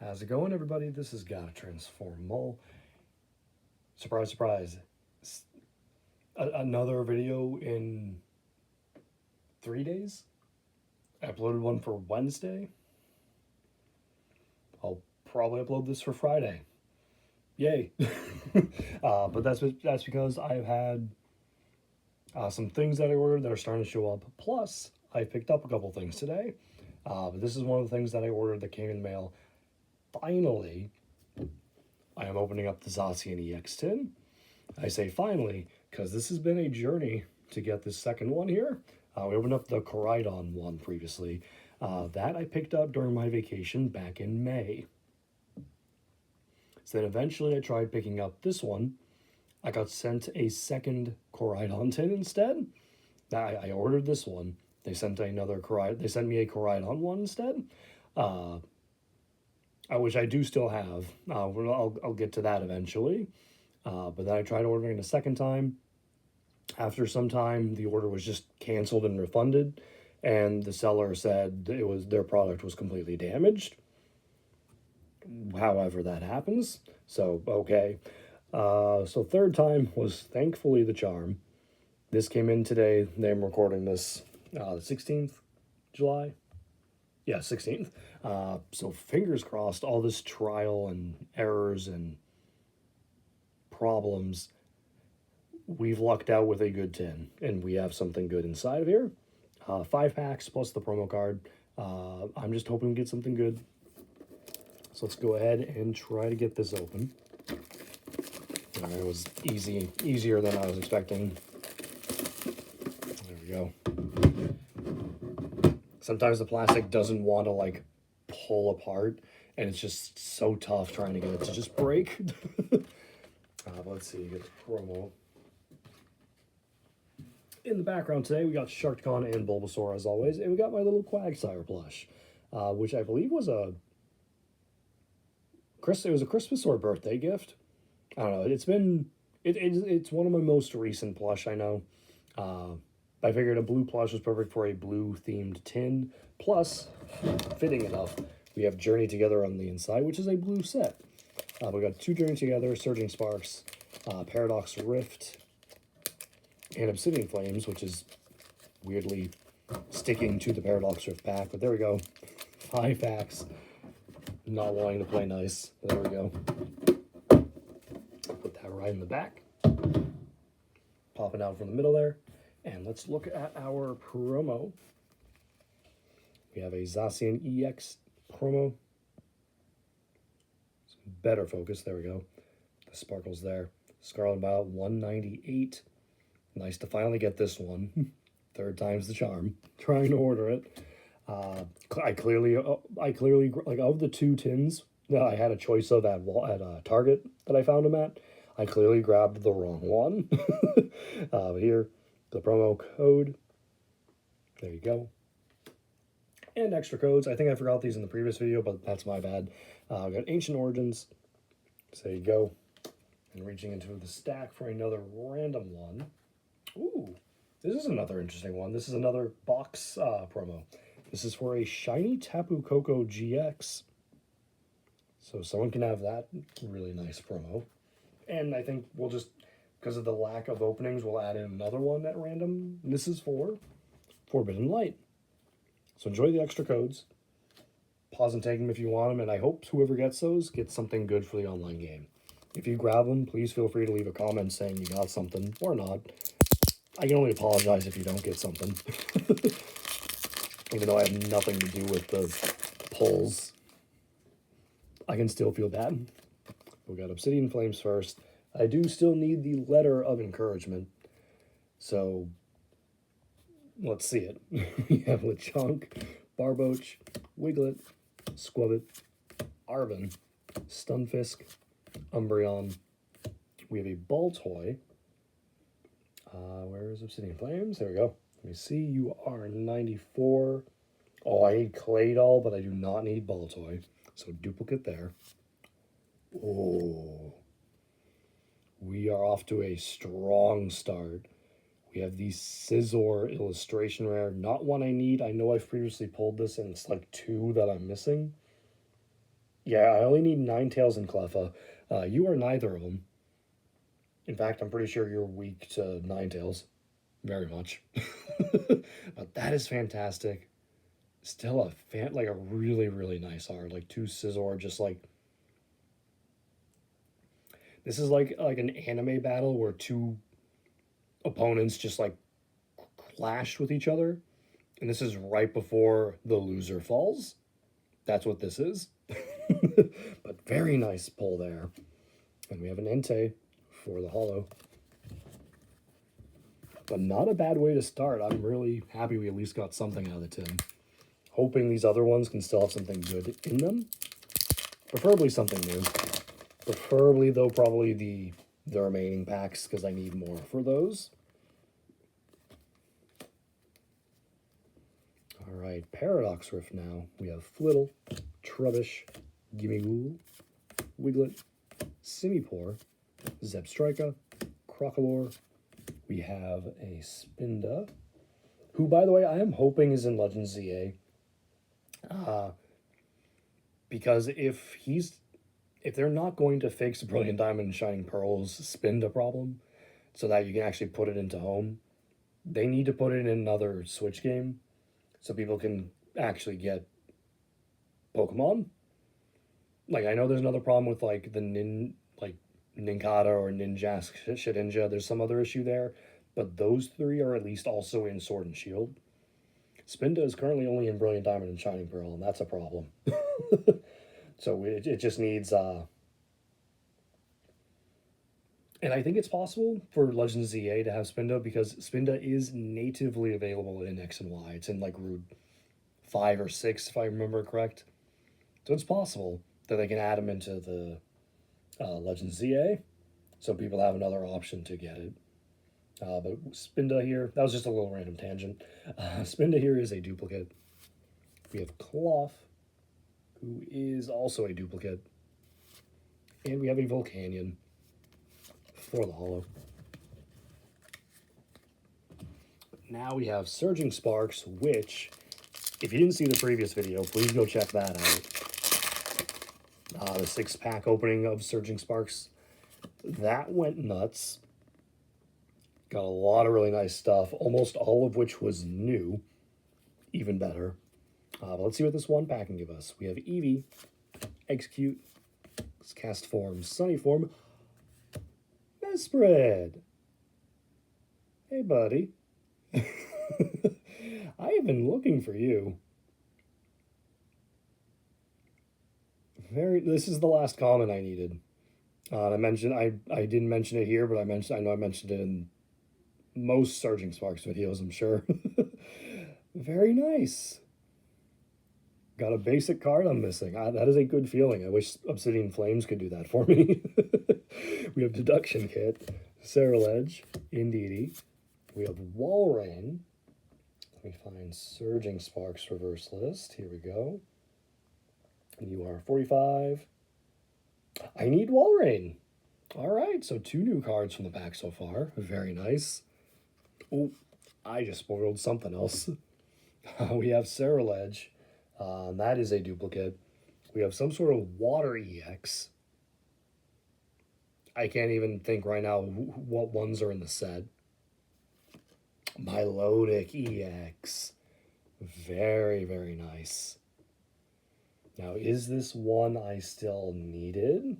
How's it going, everybody? This is Gotta Transform Mole. Surprise, surprise. Another video in 3 days. I uploaded one for Wednesday. I'll probably upload this for Friday. Yay. But that's because I've had some things that I ordered that are starting to show up. Plus, I picked up a couple things today. But this is one of the things that I ordered that came in the mail. Finally, I am opening up the Zacian EX tin. I say finally because this has been a journey to get this second one here. We opened up the Coridon one previously. That I picked up during my vacation back in May. So then eventually I tried picking up this one. I got sent a second Coridon tin instead. I ordered this one. They sent another Coridon. They sent me a Coridon one instead. Which I do still have. I'll get to that eventually. But then I tried ordering it a second time. After some time, the order was just canceled and refunded, and the seller said their product was completely damaged. However, that happens. So okay. So third time was thankfully the charm. This came in today. I'm recording this the 16th July. Yeah, 16th. So fingers crossed, all this trial and errors and problems, we've lucked out with a good tin, and we have something good inside of here. 5 packs plus the promo card. I'm just hoping we get something good. So let's go ahead and try to get this open. All right, it was easier than I was expecting. There we go. Sometimes the plastic doesn't want to like pull apart, and it's just so tough trying to get it to just break. Let's see, get the promo. In the background today, we got Sharkticon and Bulbasaur as always, and we got my little Quagsire plush, which I believe was it was a Christmas or birthday gift. I don't know. It's one of my most recent plush, I know. I figured a blue plush was perfect for a blue themed tin. Plus, fitting enough, we have Journey Together on the inside, which is a blue set. We got 2 Journey Together, Surging Sparks, Paradox Rift, and Obsidian Flames, which is weirdly sticking to the Paradox Rift pack. But there we go. 5 packs. Not wanting to play nice. But there we go. Put that right in the back. Popping out from the middle there. And let's look at our promo. We have a Zacian EX promo. Some better focus. There we go. The sparkles there. Scarlet Violet 198. Nice to finally get this one. Third time's the charm. Trying to order it. I clearly like of the 2 tins that I had a choice of at Target that I found them at, I clearly grabbed the wrong one. But here, the promo code. There you go. And extra codes. I think I forgot these in the previous video, but that's my bad. We got Ancient Origins. So there you go. And reaching into the stack for another random one. Ooh, this is another interesting one. This is another box promo. This is for a shiny Tapu Koko GX. So someone can have that really nice promo. And I think we'll just, because of the lack of openings, we'll add in another one at random. And this is for Forbidden Light. So enjoy the extra codes. Pause and take them if you want them. And I hope whoever gets those gets something good for the online game. If you grab them, please feel free to leave a comment saying you got something or not. I can only apologize if you don't get something. Even though I have nothing to do with the pulls, I can still feel bad. We got Obsidian Flames first. I do still need the letter of encouragement. So, let's see it. We have Lechonk, Barboach, Wiglet, Squabbit, Arven, Stunfisk, Umbreon. We have a Baltoy. Where is Obsidian Flames? There we go. Let me see. You are 94. Oh, I need Claydol, but I do not need Baltoy. So duplicate there. Oh. We are off to a strong start. We have the Scizor illustration rare. Not one I need. I know I've previously pulled this, and it's like 2 that I'm missing. Yeah, I only need Ninetales and Cleffa. You are neither of them. In fact, I'm pretty sure you're weak to Ninetales. Very much. But that is fantastic. Still like a really, really nice art. Like two Scizor just like this is like an anime battle where two opponents just like clash with each other. And this is right before the loser falls. That's what this is. But very nice pull there. And we have an Entei for the holo. But not a bad way to start. I'm really happy we at least got something out of the tin. Hoping these other ones can still have something good in them. Preferably something new. Preferably, though, probably the remaining packs, because I need more for those. Alright, Paradox Rift now. We have Flittle, Trubbish, Gimmighoul, Wiglet, Simipour, Zebstrika, Crocolore. We have a Spinda, who, by the way, I am hoping is in Legends ZA. Because if they're not going to fix Brilliant Diamond and Shining Pearl's Spinda problem so that you can actually put it into home, they need to put it in another Switch game so people can actually get Pokemon. Like, I know there's another problem with like the Nincada or Ninjask Shedinja. There's some other issue there, but those three are at least also in Sword and Shield. Spinda is currently only in Brilliant Diamond and Shining Pearl, and that's a problem. So it just needs... and I think it's possible for Legends ZA to have Spinda, because Spinda is natively available in X and Y. It's in like Route 5 or 6, if I remember correct. So it's possible that they can add them into the Legends ZA, so people have another option to get it. But Spinda here, that was just a little random tangent. Spinda here is a duplicate. We have Cloth, who is also a duplicate. And we have a Volcanion for the holo. Now we have Surging Sparks, which, if you didn't see the previous video, please go check that out. The 6-pack opening of Surging Sparks, that went nuts. Got a lot of really nice stuff, almost all of which was new. Even better. But let's see what this one pack can give us. We have Eevee, Execute, Cast Form, Sunny Form, Mespred. Hey, buddy. I have been looking for you. This is the last comment I needed. I mentioned I didn't mention it here, but I know I mentioned it in most Surging Sparks videos, I'm sure. Very nice. Got a basic card I'm missing. That is a good feeling. I wish Obsidian Flames could do that for me. We have Deduction Kit, Ceruledge, Indeedee. We have Walrein. Let me find Surging Sparks reverse list. Here we go. And you are 45. I need Walrein. All right, so 2 new cards from the pack so far. Very nice. Oh, I just spoiled something else. We have Ceruledge. That is a duplicate. We have some sort of Water EX. I can't even think right now what ones are in the set. Milotic EX. Very, very nice. Now, is this one I still needed?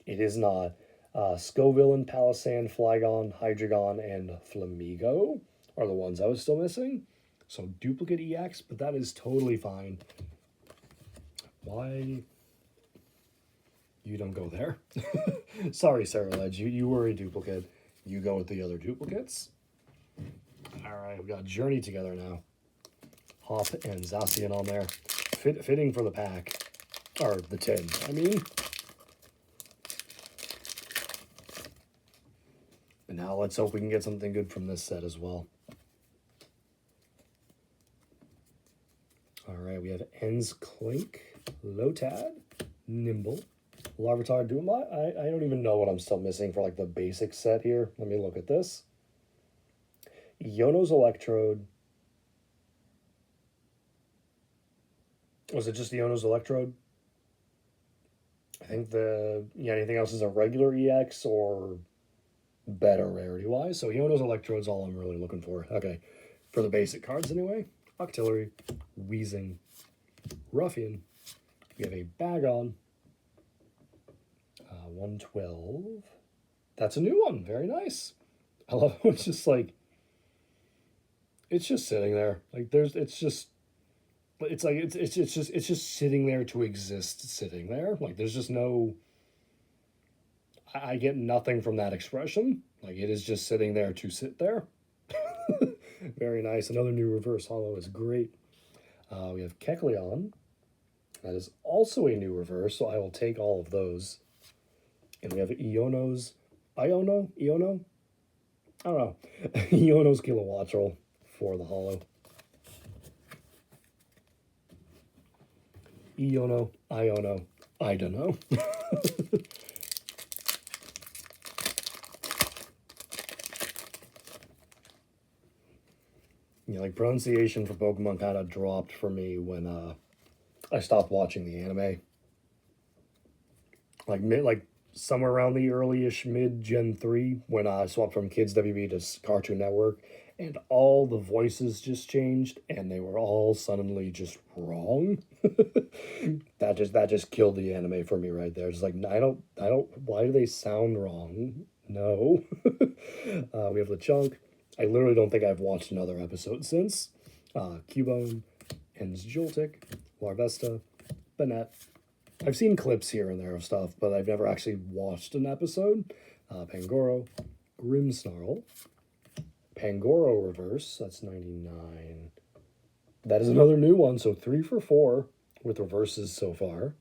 It is not. Scovillain, Palisand, Flygon, Hydreigon, and Flamigo are the ones I was still missing. So duplicate EX, but that is totally fine. Why? You don't go there. Sorry, Ceruledge. You were a duplicate. You go with the other duplicates. All right, we got Journey together now. Hop and Zacian on there. Fitting for the pack. Or the tin, I mean. And now let's hope we can get something good from this set as well. All right, we have Ens Clink, Lotad, Nimble, Larvitar, Doombot. I don't even know what I'm still missing for like the basic set here. Let me look at this. Iono's Electrode. Was it just Iono's Electrode? I think anything else is a regular EX or better rarity wise. So Iono's Electrode's all I'm really looking for. Okay, for the basic cards anyway. Octillery, Wheezing, Ruffian. We have a Bagon, 112. That's a new one. Very nice. I love how it's just like, it's just sitting there. Like it's just sitting there to exist, sitting there. Like there's just no. I get nothing from that expression. Like it is just sitting there to sit there. Very nice. Another new reverse holo is great. We have Kecleon. That is also a new reverse, so I will take all of those. And we have Iono's. Iono? Iono? I don't know. Iono's Kilowattrel for the holo. Iono, Iono, I don't know. Yeah, like pronunciation for Pokemon kind of dropped for me when I stopped watching the anime. Like somewhere around the early-ish mid Gen 3 when I swapped from Kids WB to Cartoon Network, and all the voices just changed and they were all suddenly just wrong. That just killed the anime for me right there. It's like I don't why do they sound wrong? No. We have LeChonk. I literally don't think I've watched another episode since. Cubone, and Joltik, Larvesta, Banette. I've seen clips here and there of stuff, but I've never actually watched an episode. Pangoro, Grimmsnarl, Pangoro Reverse, that's 99. That is another new one, so 3 for 4 with reverses so far.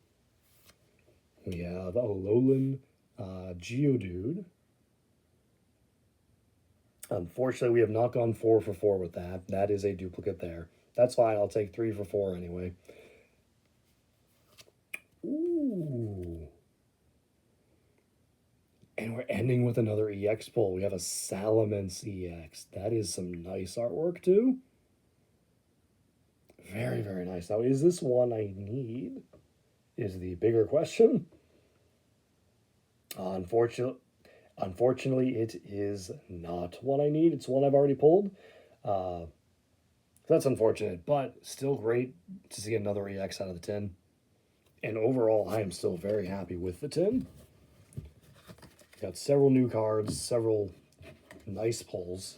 We have Alolan Geodude. Unfortunately, we have not gone 4 for 4 with that. That is a duplicate there. That's fine, I'll take 3 for 4 anyway. Ooh. And we're ending with another EX pull. We have a Salamence EX. That is some nice artwork too. Very, very nice. Now, is this one I need? Is the bigger question. Unfortunately, it is not one I need. It's one I've already pulled. That's unfortunate, but still great to see another EX out of the tin. And overall, I am still very happy with the tin. Got several new cards, several nice pulls.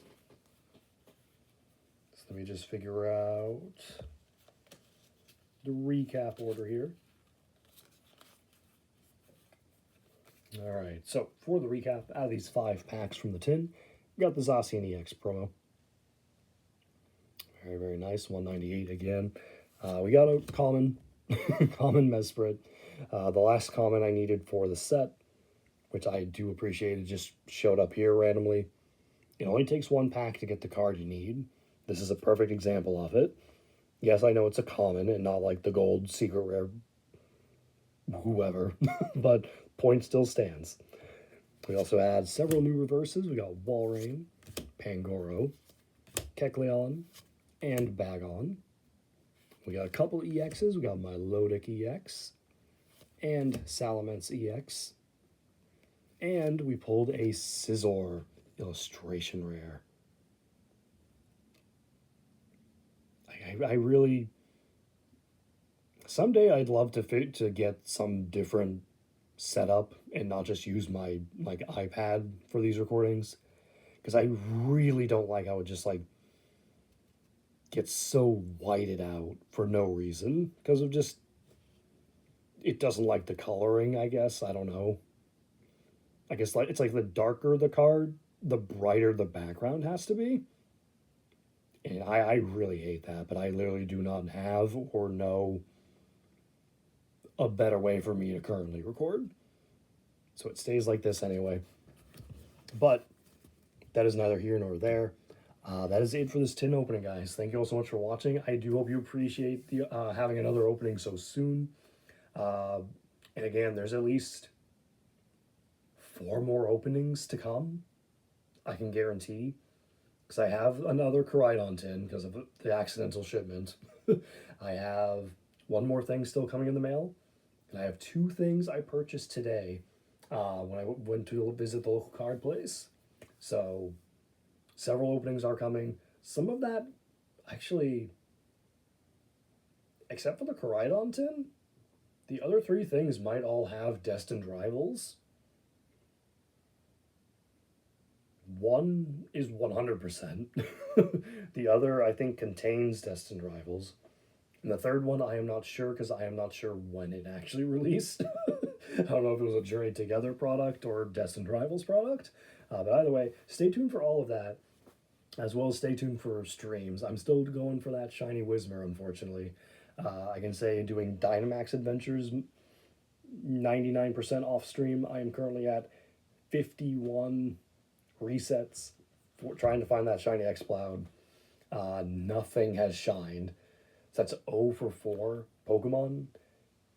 So let me just figure out the recap order here. All right, so for the recap, out of these 5 packs from the tin, we got the Zacian EX promo. Very, very nice, 198 again. We got a common, common Mesprit. The last common I needed for the set, which I do appreciate, it just showed up here randomly. It only takes 1 pack to get the card you need. This is a perfect example of it. Yes, I know it's a common and not like the gold secret rare whoever, but point still stands. We also had several new reverses. We got Walrein, Pangoro, Kecleon, and Bagon. We got a couple EXs. We got Milotic EX and Salamence EX. And we pulled a Scizor illustration rare. I really... Someday I'd love to get some different setup and not just use my iPad for these recordings, because I really don't like how it just like gets so whited out for no reason because of just it doesn't like the coloring, I guess. I don't know. I guess like it's like the darker the card, the brighter the background has to be. And I really hate that, but I literally do not have or know a better way for me to currently record. So it stays like this anyway. But that is neither here nor there. That is it for this tin opening, guys. Thank you all so much for watching. I do hope you appreciate the having another opening so soon. And again, there's at least 4 more openings to come, I can guarantee. Because I have another Koraidon tin because of the accidental shipment. I have 1 more thing still coming in the mail. And I have two things I purchased today when I went to visit the local card place. So several openings are coming. Some of that actually, except for the Koraidon tin, the other three things might all have destined rivals. One is 100%. The other, I think, contains destined rivals. And the third one, I am not sure because I am not sure when it actually released. I don't know if it was a Journey Together product or Destined Rivals product. But either way, stay tuned for all of that, as well as stay tuned for streams. I'm still going for that shiny Whismer, unfortunately. I can say doing Dynamax Adventures 99% off stream. I am currently at 51 resets for trying to find that shiny X-Cloud. Nothing has shined. So that's 0 for 4 Pokemon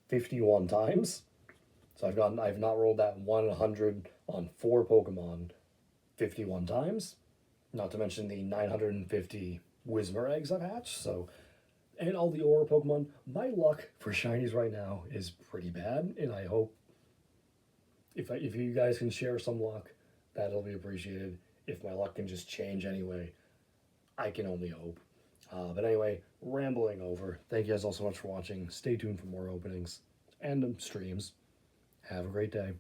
51 times. So I've not rolled that 100 on 4 Pokemon 51 times. Not to mention the 950 Whismer eggs I've hatched. So, and all the Aura Pokemon. My luck for shinies right now is pretty bad, and I hope if you guys can share some luck, that'll be appreciated. If my luck can just change anyway, I can only hope. But anyway, rambling over. Thank you guys all so much for watching. Stay tuned for more openings and streams. Have a great day.